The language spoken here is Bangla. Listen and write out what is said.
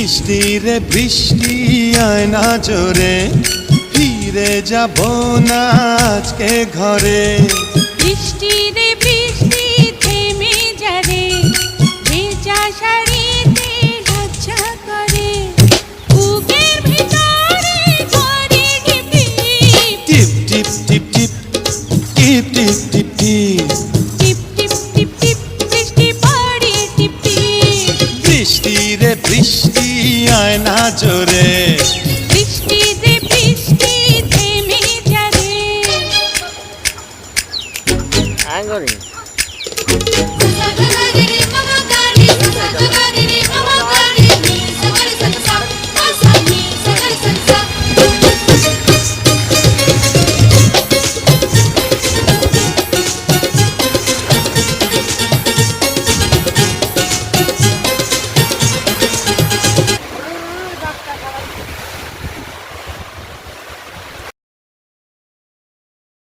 বৃষ্টি রে বৃষ্টি আয় না জোরে, ফিরে যাব না আজকে ঘরে। বৃষ্টি রে বৃষ্টি থেমে যারে, ভেজা শাড়িতে লজ্জা করে, বুকের ভিতরে করে টিপ টিপ টিপ টিপ টিপ টিপ টিপ টিপ টিপ টিপ টিপ টিপ বৃষ্টি পড়ে টিপ টিপ। বৃষ্টি রে বৃষ্টি আয় না জোরে,